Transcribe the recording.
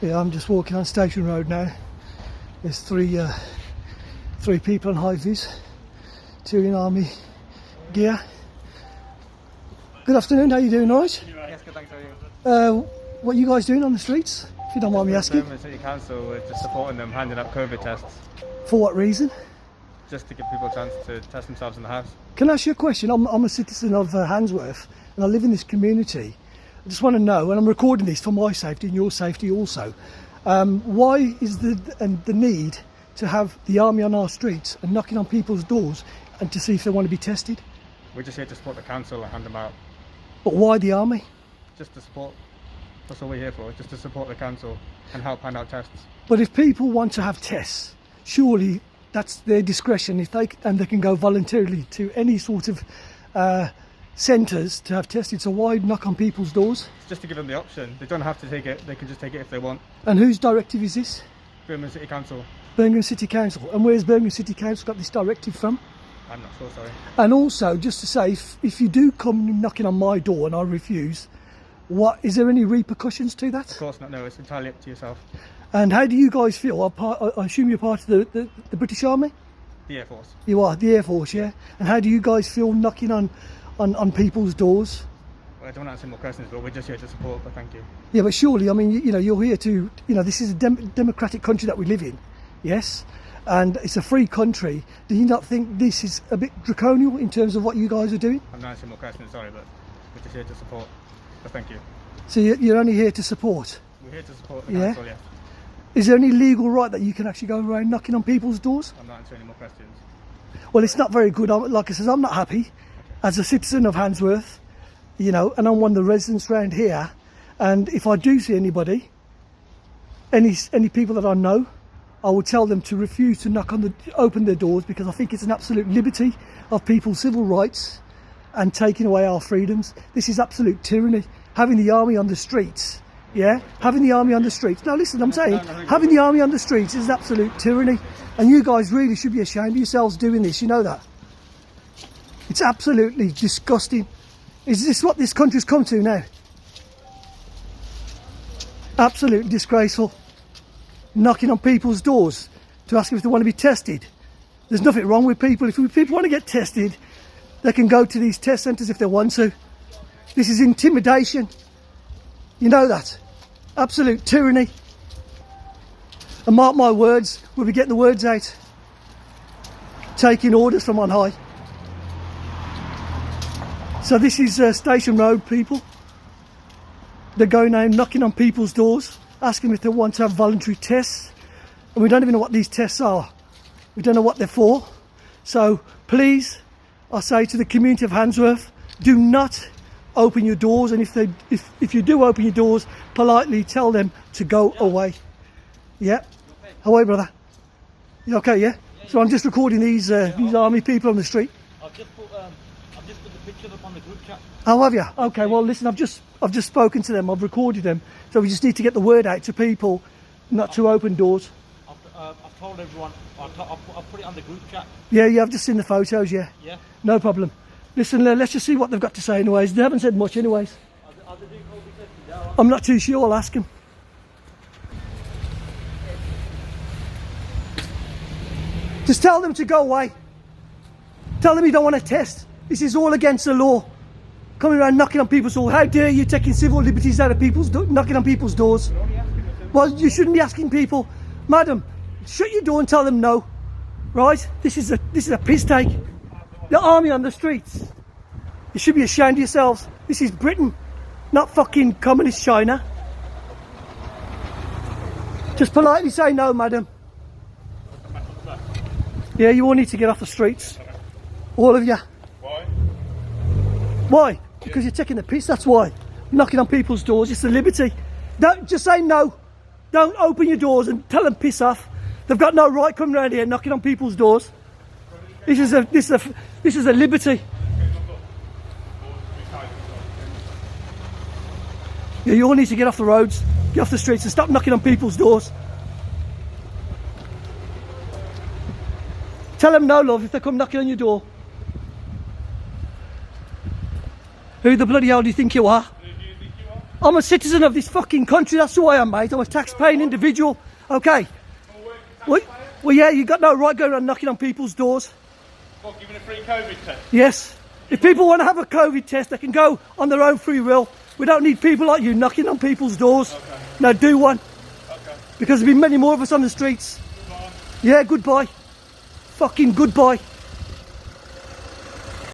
Yeah, I'm just walking on Station Road now. There's three people on high vis, two in army gear. Good afternoon, how you doing, all right? Yes, good, thanks, how are you? What are you guys doing on the streets, if you don't mind me asking? Birmingham City Council, we're just supporting them, handing out COVID tests, For what reason? just to give people a chance to test themselves in the house. Can I ask you a question? I'm a citizen of Handsworth and I live in this community. I just want to know, and I'm recording this for my safety and your safety also, why is the need to have the army on our streets and knocking on people's doors and to see if they want to be tested? We're just here to support the council and hand them out, But why the army? just to support. That's all we're here for, just to support the council and help hand out tests. But if people want to have tests, surely that's their discretion. If they can go voluntarily to any sort of centres to have tested. So why knock on people's doors? It's just to give them the option. They don't have to take it, they can just take it if they want. And whose directive is this? Birmingham City Council. Birmingham City Council. And where's Birmingham City Council got this directive from? I'm not sure, sorry. And also, just to say, if you do come knocking on my door and I refuse, is there any repercussions to that? Of course not, no, it's entirely up to yourself. And how do you guys feel? I assume you're part of the British Army? The Air Force. You are, the Air Force, yeah? And how do you guys feel knocking on people's doors? Well, I don't want to answer more questions, but we're just here to support, but thank you. Yeah, but surely, I mean, you're here to, this is a democratic country that we live in, yes? And it's a free country. Do you not think this is a bit draconian in terms of what you guys are doing? I'm not answering more questions, sorry, but we're just here to support, but thank you. So you're only here to support? We're here to support the Yeah? council, yes. Is there any legal right that you can actually go around knocking on people's doors? I'm not answering any more questions. Well, it's not very good. Like I said, I'm not happy as a citizen of Handsworth, and I'm one of the residents around here. And if I do see anybody, any people that I know, I would tell them to refuse to open their doors, because I think it's an absolute liberty of people's civil rights and taking away our freedoms. This is absolute tyranny. Having the army on the streets, yeah? Having the army on the streets. Now listen, I'm saying, having the army on the streets is absolute tyranny. And you guys really should be ashamed of yourselves doing this, you know that? It's absolutely disgusting. Is this what this country's come to now? Absolutely disgraceful. Knocking on people's doors to ask if they want to be tested. There's nothing wrong with people. If people want to get tested, they can go to these test centres if they want to. This is intimidation. You know that. Absolute tyranny. And mark my words, we'll be getting the words out. Taking orders from on high. So this is Station Road, people. They're going out knocking on people's doors, asking if they want to have voluntary tests. And we don't even know what these tests are. We don't know what they're for. So please, I say to the community of Handsworth, do not open your doors. And if you do open your doors, politely tell them to go away. Yeah. How are you, brother? You okay, yeah? So I'm just recording these army people on the street. I've just put the pictures up on the group chat. Oh, have you? Okay, well listen, I've just spoken to them, I've recorded them, so we just need to get the word out to people not to open doors. I've told everyone. I've put it on the group chat. Yeah, I've just seen the photos, yeah. Yeah. No problem. Listen, let's just see what they've got to say anyways. They haven't said much anyways. Are they doing COVID testing now? I'm not too sure, I'll ask them. Just tell them to go away. Tell them you don't want to test. This is all against the law. Coming around knocking on people's doors. How dare you taking civil liberties out of people's knocking on people's doors? Well, you shouldn't be asking people, madam, shut your door and tell them no. Right? This is a piss take. The army on the streets. You should be ashamed of yourselves. This is Britain, not fucking communist China. Just politely say no, madam. Yeah, you all need to get off the streets. All of you. Why? Why? Because you're taking the piss, that's why. Knocking on people's doors, it's a liberty. Don't just say no. Don't open your doors and tell them piss off. They've got no right coming around here knocking on people's doors. This is a liberty. Yeah, you all need to get off the roads, get off the streets and stop knocking on people's doors. Tell them no, love, if they come knocking on your door. Who the bloody hell do you think you are? Who do you think you are? I'm a citizen of this fucking country. That's who I am, mate. I'm a tax-paying individual. Okay. Well, yeah, you got no right going around knocking on people's doors. What, giving a free COVID test? Yes. If people want to have a COVID test, they can go on their own free will. We don't need people like you knocking on people's doors. Okay. No, do one. Okay. Because there'll be many more of us on the streets. Goodbye. Yeah, goodbye. Fucking goodbye.